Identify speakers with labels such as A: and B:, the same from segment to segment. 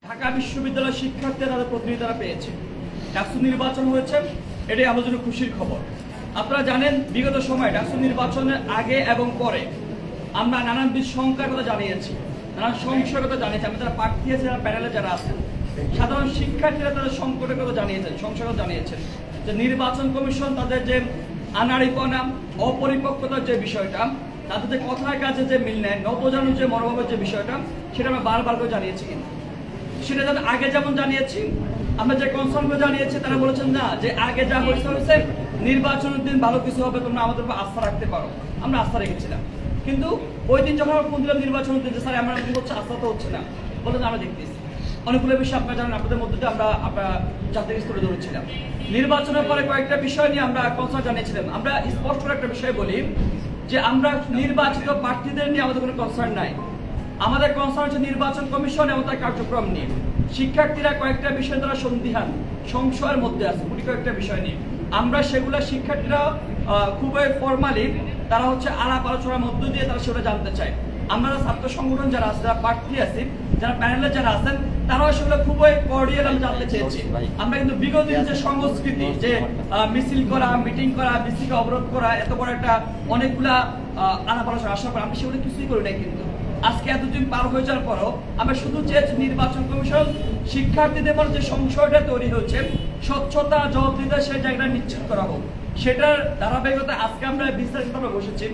A: ঢাকা বিশ্ববিদ্যালয়ের শিক্ষার্থীরা তাদের প্রতিনিধিরা পেয়েছে। ডাকসু নির্বাচন হয়েছে, এটাই আমাদের জন্য খুশির খবর। আপনারা জানেন বিগত সময়ে ডাকসু নির্বাচনের আগে এবং পরে আমরা নানান সংখ্যার কথা জানিয়েছি, নানান সমস্যার কথা জানিয়েছি। আমি যারা প্রার্থী আছে, যারা প্যানেলে যারা আছেন, সাধারণ শিক্ষার্থীরা তাদের সংকটের কথা জানিয়েছেন, সমস্যার কথা জানিয়েছেন যে নির্বাচন কমিশন তাদের যে আনাড়িপনা, অপরিপক্কতার যে বিষয়টা, তাদের যে কথার কাজে যে মিল নেয়, নতজানু যে মনোভাবের যে বিষয়টা, সেটা আমরা বারবার করে জানিয়েছি। কিন্তু সেটা যেন আগে যেমন জানিয়েছি, আমরা যে কনসার্নগুলো জানিয়েছি, তারা বলেছেন না যে আগে যা হয়েছে নির্বাচনের দিন ভালো কিছু হবে, তোমরা আমাদের উপর আস্থা রাখতে পারো। আমরা আস্থা রেখেছিলাম, কিন্তু ওই দিন যখন আমরা ফোন দিলাম নির্বাচনের দিন, স্যার আমরা কি হচ্ছে, আস্থা তো হচ্ছে না, বলে আমরা দেখতেছি। অনেকগুলো বিষয় আপনারা জানেন, আপনাদের মধ্যে আমরা জাতীয় স্তরে ধরেছিলাম। নির্বাচনের পরে কয়েকটা বিষয় নিয়ে আমরা কনসার্ন জানিয়েছিলাম। আমরা স্পষ্ট একটা বিষয় বলি যে আমরা নির্বাচিত প্রার্থীদের নিয়ে আমাদের কোনো কনসার্ন নাই। আমাদের কনসার্ন হচ্ছে নির্বাচন কমিশন এবং তার কার্যক্রম নিয়ে। শিক্ষার্থীরা কয়েকটা বিষয় দ্বারা সন্দিহান, সংশয়ের মধ্যে আছে, কয়েকটা বিষয় নিয়ে আমরা সেগুলো শিক্ষার্থীরা খুবই ফর্মালি তারা হচ্ছে আলাপ আলোচনার মধ্য দিয়ে তারা সেটা জানতে চায়। আমরা ছাত্র সংগঠন যারা আছে, যারা প্রার্থী আছি, যারা প্যানেলে যারা আছেন, তারাও সেগুলো খুবই কর্ডিয়াল আমি জানতে চেয়েছি। আমরা কিন্তু বিগত দিন যে সংস্কৃতি, যে মিছিল করা, মিটিং করা, মিছিলকে অবরোধ করা, এত বড় একটা অনেকগুলা আলাপ আলোচনা আসার পর আমরা সেগুলো কিছুই করি নাই। কিন্তু আজকে এতদিন পার হয়ে যাওয়ার পরও আমরা শুধু চেয়েছি নির্বাচন কমিশন শিক্ষার্থীদের মধ্যে যে সংশয়টা তৈরি হয়েছে, স্বচ্ছতা, জবাবদিহিতা সেই জায়গাটা নিশ্চিত করা হোক। সেটার ধারাবাহিকতা আজকে আমরা বিস্তারিতভাবে বসেছি।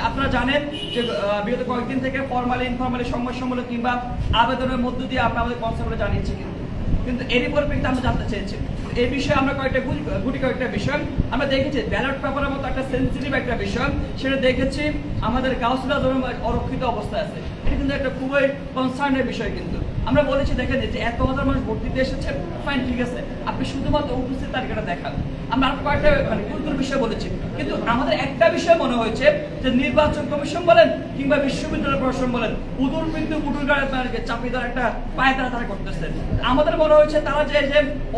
A: আপনারা জানেন যে বিগত কয়েকদিন থেকে ফর্মালি ইনফর্মালি সংবাদ সম্মেলন কিংবা আবেদনের মধ্য দিয়ে আমরা আমাদের কনসার্নগুলো জানিয়েছি। কিন্তু এরই পরিপ্রেক্ষিতে আমরা জানতে চেয়েছি এই বিষয়ে আমরা কয়েকটা বিষয় আমরা দেখেছি। ব্যালট পেপারের মতো একটা সেন্সিটিভ একটা বিষয়, সেটা দেখেছি আমাদের গাউসুল আজম অরক্ষিত অবস্থায় আছে। এটা কিন্তু একটা খুবই কনসার্নের বিষয়। কিন্তু আমরা বলেছি দেখেন যে এত হাজার মানুষ ভোট দিতে এসেছে, ফাইন, ঠিক আছে, আপনি শুধুমাত্র উপস্থিত তালিকাটা দেখান। আমরা কয়েকটা গুরুত্বপূর্ণ বিষয় বলেছি, কিন্তু আমাদের একটা বিষয় মনে হয়েছে যে নির্বাচন কমিশন বলেন কিংবা বিশ্ববিদ্যালয় প্রশাসন বলেন, উদুর বিন্দু উদুর গাড়ি চাপিয়ে দেওয়ার একটা পায়ে তারা করতেছেন। আমাদের মনে হয়েছে তারা যে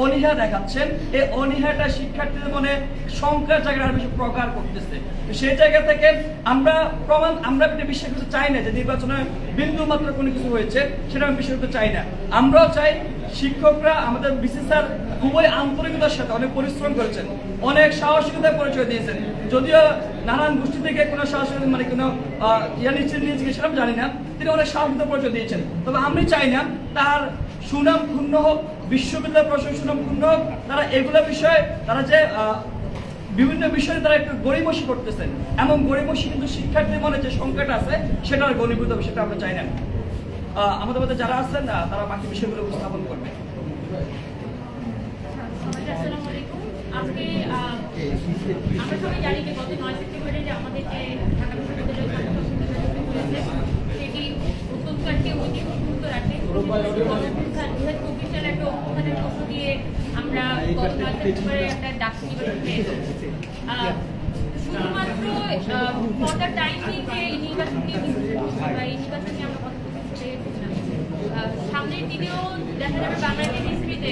A: অনীহা দেখাচ্ছেন, এই অনীহাটা শিক্ষার্থীদের মনে সংখ্যার জায়গায় আরো বেশি প্রকার করতেছে। সেই জায়গা থেকে আমরা বিশ্বাস করতে চাই না যে নির্বাচনে বিন্দু মাত্র কোনো কিছু হয়েছে, সেটা আমি বিশ্বাস করতে চাই না। আমরাও চাই শিক্ষকরা, আমাদের বিসি স্যার খুবই আন্তরিকতার সাথে অনেক পরিশ্রম করেছেন, অনেক সাহসিকতার পরিচয় দিয়েছেন। যদিও নানান গোষ্ঠী থেকে কোনো সাহসিকতা কোনো নিয়েছে সেটা জানি না, তিনি অনেক সাহসিকতার পরিচয় দিয়েছেন। তবে আমি চাই না তার সুনাম ক্ষুণ্ণ হোক, বিশ্ববিদ্যালয় প্রশাসন সুনাম ক্ষুণ্ণ হোক। তারা এগুলো বিষয়ে তারা যে বিভিন্ন বিষয়ে তারা একটু গড়িমসি করতেছেন, এমন গড়িমসি কিন্তু শিক্ষার্থীর মনে যে সংখ্যাটা আছে সেটা আর গণীভূত হবে, সেটা আমরা চাই না। আমাদের মধ্যে যারা আছেন না, তারা বাকি বিষয়গুলো উপস্থাপন করবে।
B: আজকে আমরা সবাই জানি যে গত 9 সেপ্টেম্বরে যে আমাদের যে ঢাকা বিশ্ববিদ্যালয় সেটি অত্যন্ত একটি ঐতিহাসিক গুরুত্ব রাখে। 2024 সালে একটা অভ্যুত্থানের মধ্য দিয়ে আমরা গত 9 সেপ্টেম্বরে একটা ডাকসু নির্বাচন পেয়েছি। শুধুমাত্র ফর দ্য টাইমিং যে এই নির্বাচনকে বা এই নির্বাচন নিয়ে আমরা কথা বলতে সামনের দিনেও দেখা যাবে বাংলাদেশের হিস্ট্রিতে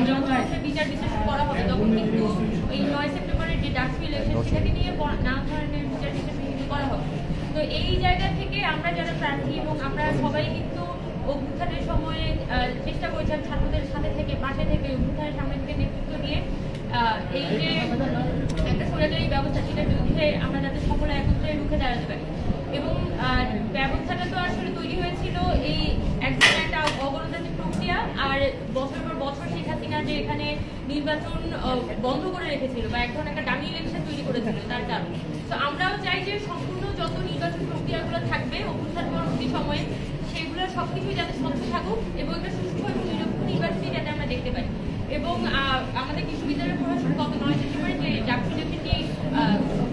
B: যখন বিচার বিশ্লেষণ করা হবে, তখন কিন্তু এই 9 সেপ্টেম্বরের যে ডাকসু ইলেকশন সেটাকে নিয়ে নানা ধরনের বিচার বিশ্লেষণ করা হবে। তো এই জায়গা থেকে আমরা যারা প্রার্থী এবং আমরা সবাই কিন্তু অভ্যুত্থানের সময়ে চেষ্টা করেছিলাম ছাত্রদের সাথে থেকে, পাশে থেকে, অভ্যুত্থানের সামনে থেকে নেতৃত্ব দিয়ে এই যে একটা স্বৈরাচারী ব্যবস্থা, সেটার বিরুদ্ধে আমরা যাতে সকলে একত্রে রুখে দাঁড়াতে পারি। এবং ব্যবস্থাটা তো আসলে তৈরি হয়েছিল এই একদিন একটা অগণতান্ত্রিক প্রক্রিয়া, আর বছর পর বছর শেখ হাসিনা যে এখানে নির্বাচন বন্ধ করে রেখেছিল বা এক ধরনের একটা ডামি ইলেকশন তৈরি করেছিল তার কারণে। তো আমরাও চাই যে সম্পূর্ণ যত নির্বাচন প্রক্রিয়াগুলো থাকবে অভ্যুত্থান পরবর্তী সময়ে, সেগুলো সবকিছুই যাতে স্বচ্ছ থাকুক এবং একটা সুষ্ঠু এবং নিরপেক্ষ নির্বাচনই যাতে আমরা দেখতে পাই। এবং আমাদের বিশ্ববিদ্যালয়ের প্রশাসন গত 9 সেপ্টেম্বরে যে ডাকসু ইলেকশনটি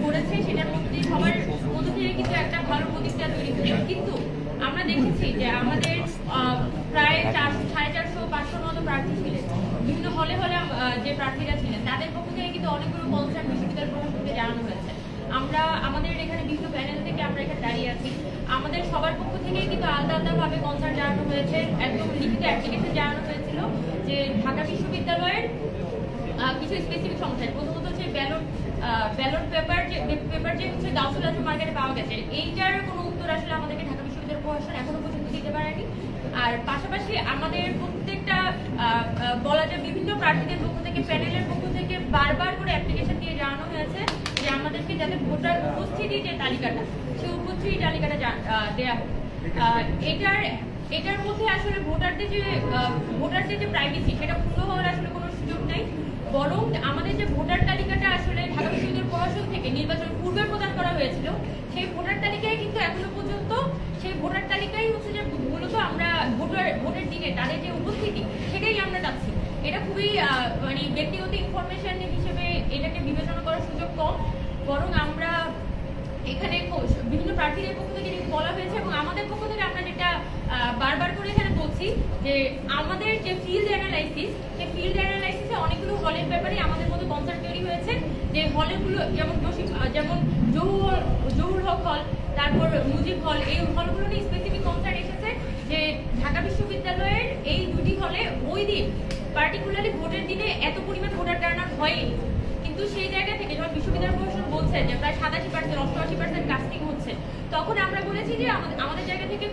B: করেছে, সেটার মধ্যে সবার মধ্য থেকে কিন্তু একটা ভালো প্রতিক্রিয়া তৈরি হয়েছে। কিন্তু আমরা দেখেছি যে আমাদের প্রায় 450-500 মতো প্রার্থী ছিলেন, বিভিন্ন হলে হলে যে প্রার্থীরা ছিলেন তাদের পক্ষ থেকে কিন্তু অনেকগুলো কনসার্ন বিশ্ববিদ্যালয় প্রশাসনকে জানানো হয়েছে। আমরা আমাদের এখানে বিভিন্ন প্যানেল থেকে আমরা এখানে দাঁড়িয়ে আছি, আমাদের সবার পক্ষ থেকে কিন্তু আলাদা আলাদাভাবে কনসার্ন জানানো হয়েছে, একদম লিখিত অ্যাপ্লিকেশন জানানো হয়েছিল যে ঢাকা বিশ্ববিদ্যালয়ের কিছু স্পেসিফিক সমস্যা। প্রথমত হচ্ছে ব্যালট পেপার যে হচ্ছে গাউসুল আজম মার্কেটে পাওয়া গেছে, এইটার কোনো উত্তর আসলে আমাদেরকে ঢাকা বিশ্ববিদ্যালয় প্রশাসন এখনো পর্যন্ত দিতে পারেনি। আর পাশাপাশি আমাদের প্রত্যেকটা বলা যায় বিভিন্ন প্রার্থীদের পক্ষ থেকে, প্যানেলের পক্ষ থেকে বারবার করে অ্যাপ্লিকেশন দিয়ে জানানো হয়েছে যে আমাদেরকে যাতে ভোটার উপস্থিতি যে তালিকাটা, সেই উপস্থিতি তালিকাটা দেওয়া হোক। এটার মধ্যে আসলে ভোটারদের যে প্রাইভেসি, সেটা পূর্ণ হওয়ার আসলে কোনো সুযোগ নেই। বরং আমাদের যে ভোটার তালিকাটা আসলে ঢাকা বিশ্ববিদ্যালয় প্রশাসন থেকে নির্বাচন পূর্বে প্রদান করা হয়েছিল, সেই ভোটার তালিকায় কিন্তু এখনো পর্যন্ত সেই ভোটার তালিকাই হচ্ছে যে মূলত আমরা ভোটের দিনে তাদের যে উপস্থিতি, সেটাই আমরা চাচ্ছি। এটা খুবই মানে ব্যক্তিগত ইনফরমেশন হিসেবে এটাকে বিবেচনা করার সুযোগ কম। বরং আমরা এখানে বিভিন্ন প্রার্থীদের পক্ষ থেকে বলা হয়েছে এবং আমাদের পক্ষ থেকে আমরা যেটা বারবার করে এখানে বলছি যে আমাদের যে ফিল্ড অ্যানালাইসিস, সেই ফিল্ড অ্যানালাইসিসে অনেকগুলো হলের ব্যাপারে আমাদের মধ্যে কনসার্ন তৈরি হয়েছে। যে হলগুলো যেমন জহুর হক হল, তারপর মুজিব হল, এই হলগুলো নিয়ে স্পেসিফিক কনসার্ন এসেছে যে ঢাকা বিশ্ববিদ্যালয়ের এই দুটি হলে ওই দিন পার্টিকুলারলি ভোটের দিনে এত পরিমাণ ভোটার টার্নআউট হয়নি। কিন্তু সেই জায়গা থেকে যখন বিশ্ববিদ্যালয় প্রশাসন বলছে যে প্রায় 87%, 88% কাস্টিং হচ্ছে, তখন আমরা বলেছি যে আমাদের জায়গা থেকে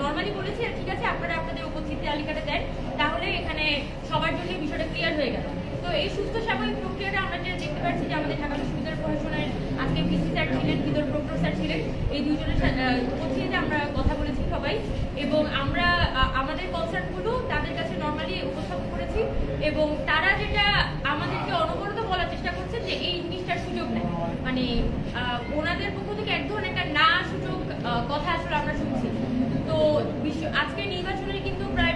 B: নর্মালি বলেছি ঠিক আছে আপনারা আপনাদের উপস্থিতি তালিকাটা দেন, তাহলে এখানে সবার জন্য বিষয়টা ক্লিয়ার হয়ে গেল। তো এই সুস্থ স্বাভাবিক প্রক্রিয়াটা আমরা যেটা দেখতে পাচ্ছি যে আমাদের ঢাকা বিশ্ববিদ্যালয় প্রশাসনের আজকে ভিসি স্যার ছিলেন, ভিতর প্রক্টর স্যার ছিলেন, এই দুইজনের উপস্থিতিতে আমরা কথা বলেছি সবাই, এবং আমরা আমাদের কনসার্নগুলো তাদের কাছে নর্মালি উপস্থাপন করেছি এবং তারা যেটা আমাদেরকে অনবরত বলার চেষ্টা করছে যে এই জিনিসটার সুযোগ নেই, মানে ওনাদের পক্ষ থেকে এক ধরনের একটা না সুযোগ কথা আসলে আমরা শুনছি। তো আজকে নির্বাচনের কিন্তু প্রায়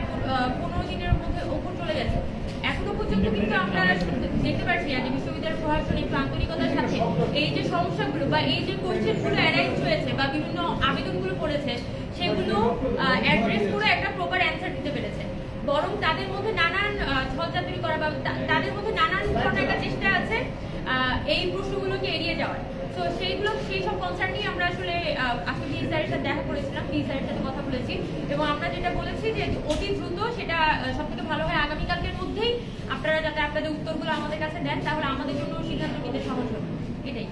B: 15 দিনের মধ্যে ওপর চলে গেছে, এখনো পর্যন্ত কিন্তু আমরা দেখতে পাচ্ছি যে বিশ্ববিদ্যালয় প্রশাসন একটু আন্তরিকতার সাথে এই যে সমস্যাগুলো বা এই যে কোয়েশ্চেনগুলো অ্যারাইজ হয়েছে বা বিভিন্ন আবেদনগুলো করেছে, সেগুলো অ্যাড্রেস করে একটা প্রপার অ্যান্সার দিতে পেরেছে। বরং তাদের মধ্যে নানান ছলচাতুরি করা বা তাদের মধ্যে নানান ধরনের একটা চেষ্টা আছে এই প্রশ্নগুলোকে এড়িয়ে যাওয়ার। তো সেই সব কনসার্ন নিয়ে আমরা আসলে আজকে ডিএস স্যারের সাথে দেখা করেছিলাম, ডিএস স্যারের সাথে কথা বলেছি এবং আমরা যেটা বলেছি যে অতি দ্রুত সেটা সবথেকে ভালো হয় আগামীকালকের মধ্যেই আপনারা যাতে আপনাদের উত্তরগুলো আমাদের কাছে দেন, তাহলে আমাদের জন্য সিদ্ধান্ত নিতে সহজ হবে। এটাই।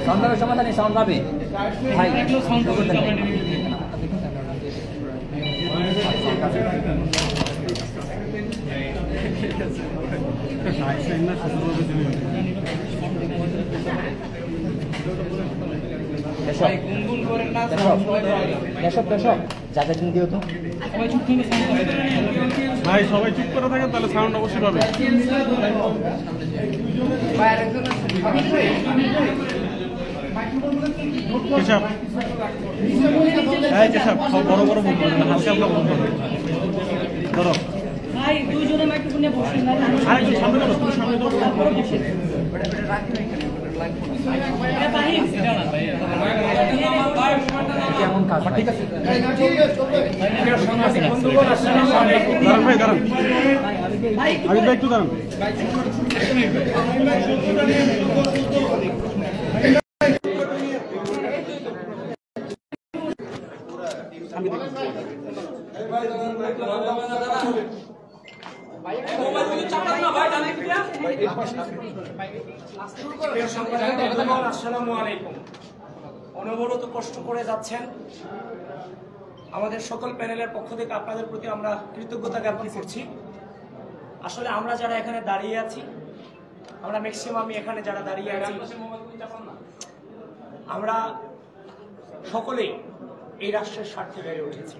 C: সাউন্ডের সমাধান সাউন্ড পাবে ভাই সাউন্ড করতে না জায়গা তুমি দিও তো
D: ভাই, সবাই চুপ করে থাকেন তাহলে সাউন্ড অবশ্যই পাবে। কেশব, সব বড় বড় বলবো, হালকা হালকা বলবো। ধরো
E: ভাই দুইজনে মাইক্রোফোন নিয়ে বসেন না,
D: আরেকটু সামনে ধরো, তুমি সামনে ধরো।
C: কেমন কাজ ঠিক আছে
D: দাঁড়ান ভাই, দাঁড়ান আগে ভাই, একটু দাঁড়ান।
F: আসসালামু আলাইকুম। অনবরত কষ্ট করে যাচ্ছেন, আমাদের সকল প্যানেলের পক্ষ থেকে আপনাদের প্রতি আমরা কৃতজ্ঞতা জ্ঞাপন করছি। আসলে আমরা যারা এখানে দাঁড়িয়ে আছি, আমরা ম্যাক্সিমামই এখানে যারা দাঁড়িয়ে আছি, আমরা সকলেই এই রাষ্ট্রের স্বার্থে বেড়ে উঠেছি।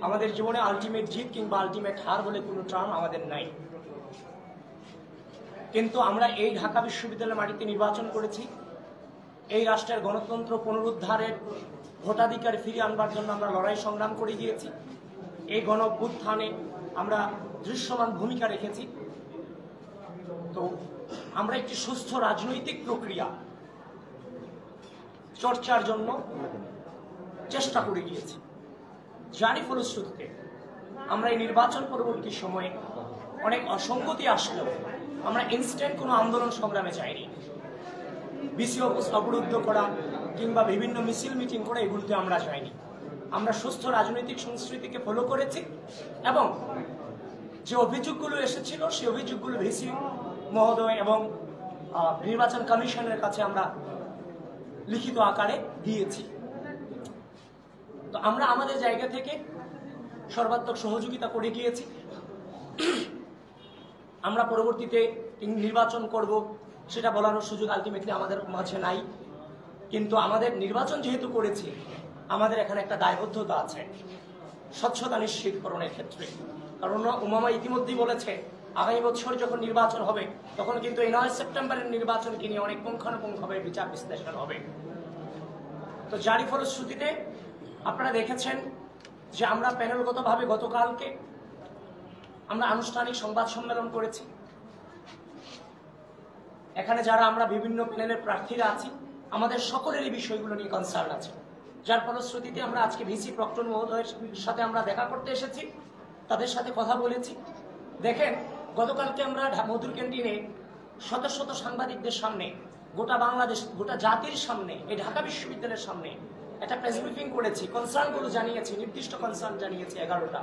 F: আমাদের জীবনে আলটিমেট জিত কিংবা আলটিমেট হার বলে কোনো টার্ম আমাদের নাই, কিন্তু আমরা এই ঢাকা বিশ্ববিদ্যালয়ের মাটিতে নির্বাচন করেছি। এই রাষ্ট্রের গণতন্ত্র পুনরুদ্ধারের ভোটাধিকার ফিরিয়ে আনবার জন্য আমরা লড়াই সংগ্রাম করে গিয়েছি। এই গণ-অভ্যুত্থানে আমরা দৃশ্যমান ভূমিকা রেখেছি। তো আমরা একটি সুস্থ রাজনৈতিক প্রক্রিয়া চর্চার জন্য চেষ্টা করে গিয়েছি, যারই ফলশ্রুতিতে আমরা এই নির্বাচন পরবর্তী সময়ে অনেক অসঙ্গতি আসলেও আমরা ইনস্ট্যান্ট কোনো আন্দোলন সংগ্রামে যাইনি। বিসি অফিস অবরুদ্ধ করা, কিংবা বিভিন্ন মিছিল মিটিং করে এগুলোতে আমরা যাইনি। আমরা সুস্থ রাজনৈতিক সংস্কৃতিকে ফলো করেছি এবং যে অভিযোগগুলো এসেছিল সেই অভিযোগগুলো ভিসি মহোদয় এবং নির্বাচন কমিশনের কাছে আমরা লিখিত আকারে দিয়েছি। তো আমরা আমাদের জায়গা থেকে সর্বাত্মক সহযোগিতা করে গিয়েছি। আমরা পরবর্তীতে নির্বাচন করব সেটা বলারও সুযোগ আলটিমেটলি আমাদের মাঝে নাই, কিন্তু আমাদের নির্বাচন যেহেতু করেছি আমাদের এখানে একটা দায়বদ্ধতা আছে স্বচ্ছতা নিশ্চিতকরণের ক্ষেত্রে। কারণ উমামা ইতিমধ্যেই বলেছে আগামী বছর যখন নির্বাচন হবে তখন কিন্তু এই 9 সেপ্টেম্বরের নির্বাচনকে নিয়ে অনেক পুঙ্খানুপুঙ্খভাবে বিচার বিশ্লেষণ হবে। তো জারি ফলশ্রুতিতে আপনারা দেখেছেন যে আমরা প্যানেলগতভাবে গতকালকে আমরা আনুষ্ঠানিক সংবাদ সম্মেলন করেছি। এখানে যারা আমরা বিভিন্ন প্যানেলের প্রার্থীরা আছি আমাদের সকলেরই বিষয়গুলো নিয়ে কনসার্ন আছে, যার ফলশ্রুতিতে আমরা আজকে ভিসি প্রক্টর মহোদয়ের সাথে আমরা দেখা করতে এসেছি, তাদের সাথে কথা বলেছি। দেখেন গতকালকে আমরা মধুর ক্যান্টিনে শত শত সাংবাদিকদের সামনে, গোটা বাংলাদেশ, গোটা জাতির সামনে, এই ঢাকা বিশ্ববিদ্যালয়ের সামনে একটা প্রেস ব্রিফিং করেছি, কনসার্নগুলো জানিয়েছি, নির্দিষ্ট কনসার্ন জানিয়েছি 11টা,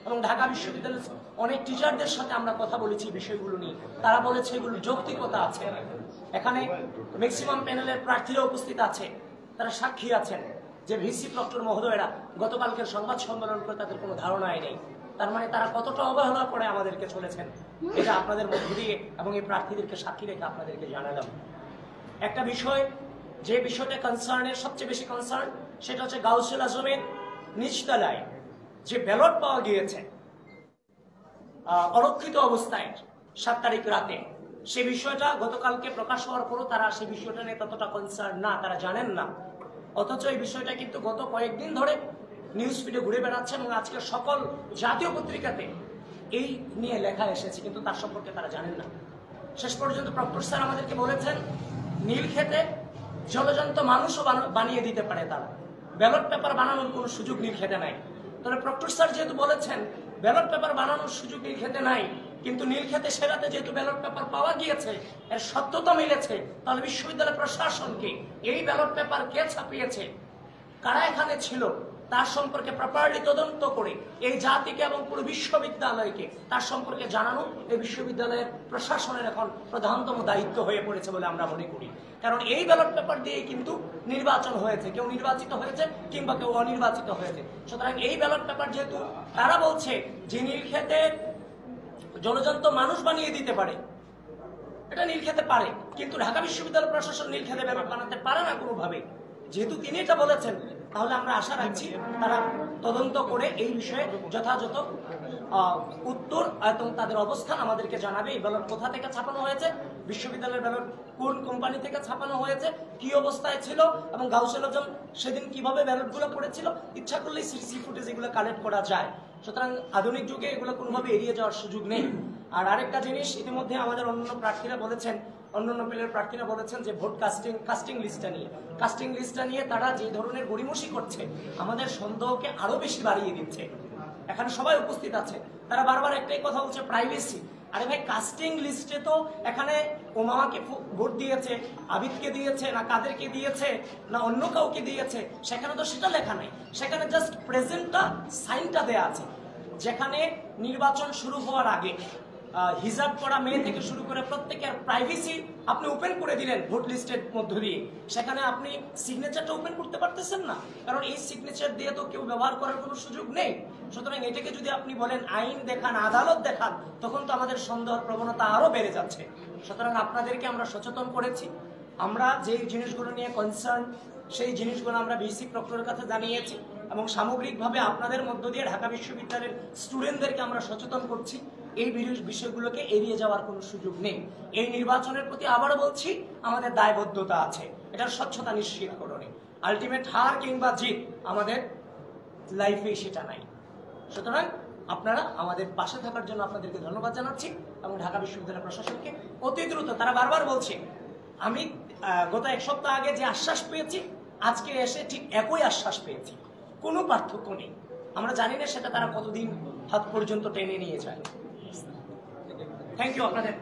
F: এবং ঢাকা বিশ্ববিদ্যালয়ের অনেক টিচারদের সাথে আমরা কথা বলেছি বিষয়গুলো নিয়ে। তারা বলেছে এগুলো যৌক্তিকতা আছে। এখানে ম্যাক্সিমাম প্যানেলের প্রার্থীরা উপস্থিত আছে, তারা সাক্ষী আছেন যে ভিসি প্রক্টর মহোদয়েরা গতকালকের সংবাদ সম্মেলন করে তাদের কোনো ধারণাই নেই। তার মানে তারা কতটা অবহেলা করে আমাদেরকে চলেছেন এটা আপনাদের মধ্য দিয়ে এবং এই প্রার্থীদেরকে সাক্ষী রেখে আপনাদেরকে জানালাম। একটা বিষয়, যে বিষয়টা কনসার্নের সবচেয়ে বেশি কনসার্ন, সেটা হচ্ছে গাউসুল আজমের নিচতলায় যে ব্যালট পাওয়া গিয়েছে অরক্ষিত অবস্থায় 7 তারিখ রাতে, সে বিষয়টা গতকালকে প্রকাশ হওয়ার পরও তারা সেই বিষয়টা নিয়ে ততটা কনসার্ন না, তারা জানেন না। অথচ এই বিষয়টা কিন্তু গত কয়েকদিন ধরে নিউজ ফিডে ঘুরে বেড়াচ্ছে এবং আজকে সকল জাতীয় পত্রিকাতে এই নিয়ে লেখা এসেছে, কিন্তু তার সম্পর্কে তারা জানেন না। শেষ পর্যন্ত প্রক্টর স্যার আমাদেরকে বলেছেন নীলক্ষেতে জলজন্ত মানুষও বানিয়ে দিতে পারে তারা, ব্যালট পেপার বানানোর কোনো সুযোগ নীলক্ষেতে নাই। তাহলে প্রক্টর স্যার যেহেতু বলেছেন ব্যালট পেপার বানানোর সুযোগ নীলক্ষেতে নাই, কিন্তু নীলক্ষেতে সেরাতে যেহেতু ব্যালট পেপার পাওয়া গিয়েছে, এর সত্যতা মিলেছে, তাহলে বিশ্ববিদ্যালয় প্রশাসনকে এই ব্যালট পেপার কে ছাপিয়েছে, কারা এখানে ছিল, তার সম্পর্কে প্রপারলি তদন্ত করে এই জাতিকে এবং পুরো বিশ্ববিদ্যালয়কে তার সম্পর্কে জানানো এই বিশ্ববিদ্যালয়ের প্রশাসনের এখন প্রধানতম দায়িত্ব হয়ে পড়েছে বলে আমরা মনে করি। কারণ এই ব্যালট পেপার দিয়ে কিন্তু নির্বাচন হয়েছে, কেউ নির্বাচিত হয়েছে কিংবা কেউ অনির্বাচিত হয়েছে। সুতরাং এই ব্যালট পেপার যেহেতু তারা বলছে যে নীলক্ষেতে জলজন্ত মানুষ বানিয়ে দিতে পারে, এটা নীলক্ষেতে পারে, কিন্তু ঢাকা বিশ্ববিদ্যালয় প্রশাসন নীলক্ষেতে ব্যালট বানাতে পারে না কোনোভাবে। যেহেতু তিনি এটা বলেছেন, তাহলে আমরা আশা রাখছি তারা তদন্ত করে এই বিষয়ে যথাযথ উত্তর এবং তাদের অবস্থান আমাদেরকে জানাবে। এই ব্যালট কোথা থেকে ছাপানো হয়েছে, বিশ্ববিদ্যালয়ের ব্যালট কোন কোম্পানি থেকে ছাপানো হয়েছে, কি অবস্থায় ছিল, এবং গাউসুল আজম সেদিন কিভাবে ব্যালটগুলো পড়েছিল। ইচ্ছা করলেই সিসি ফুটেজ এগুলো কালেক্ট করা যায়। সুতরাং আধুনিক যুগে এগুলো কোনোভাবে এড়িয়ে যাওয়ার সুযোগ নেই। আর আরেকটা জিনিস, ইতিমধ্যে আমাদের অন্যান্য প্রার্থীরা বলেছেন, অন্যান্য প্যানেলের প্রার্থীরা বলেছেন যে ভোট কাস্টিং লিস্টটা নিয়ে তারা যে ধরনের গড়িমসি করছে আমাদের সন্দেহকে আরো বেশি বাড়িয়ে দিচ্ছে। এখানে সবাই উপস্থিত আছে, তারা বারবার একটাই কথা বলছে, প্রাইভেসি। আরে ভাই, কাস্টিং লিস্টে তো এখানে ওমামাকে ভোট দিয়েছে, আবিদকে দিয়েছে, না কাদেরকে দিয়েছে, না অন্য কাউকে দিয়েছে, সেখানে তো সেটা লেখা নাই। সেখানে জাস্ট প্রেজেন্টটা, সাইনটা দেয়া আছে। যেখানে নির্বাচন শুরু হওয়ার আগে হিজাব করা মেয়ে থেকে শুরু করে প্রত্যেকের প্রাইভেসি আপনি ওপেন করে দিলেন ভোট লিস্টের মধ্য দিয়ে, সেখানে আপনি সিগনেচারটা ওপেন করতে পারতেছেন না, কারণ এই সিগনেচার দিয়ে তো কেউ ব্যবহার করার কোনো সুযোগ নেই। সুতরাং এটাকে যদি আপনি বলেন আইন দেখান, আদালত দেখান, তখন তো আমাদের সন্দেহের প্রবণতা আরো বেড়ে যাচ্ছে। সুতরাং আপনাদেরকে আমরা সচেতন করেছি। আমরা যে জিনিসগুলো নিয়ে কনসার্ন, সেই জিনিসগুলো আমরা ভিসি প্রক্টরের কাছে জানিয়েছি এবং সামগ্রিকভাবে আপনাদের মধ্য দিয়ে ঢাকা বিশ্ববিদ্যালয়ের স্টুডেন্টদেরকে আমরা সচেতন করছি। এই বিষয়গুলোকে এড়িয়ে যাওয়ার কোনো সুযোগ নেই। এই নির্বাচনের প্রতি আবারও বলছি, আমাদের দায়বদ্ধতা আছে এটার স্বচ্ছতা নিশ্চিতকরণে। আলটিমেট হার কিংবা জিত আমাদের লাইফে সেটা নাই। সুতরাং আপনারা আমাদের পাশে থাকার জন্য আপনাদেরকে ধন্যবাদ জানাচ্ছি এবং ঢাকা বিশ্ববিদ্যালয় প্রশাসনকে অতি দ্রুত, তারা বারবার বলছে, আমি গত 1 সপ্তাহ আগে যে আশ্বাস পেয়েছি আজকে এসে ঠিক একই আশ্বাস পেয়েছি, কোনো পার্থক্য নেই। আমরা জানি না সেটা তারা কতদিন হাত পর্যন্ত টেনে নিয়ে যায়। থ্যাংক ইউ আপনাদের।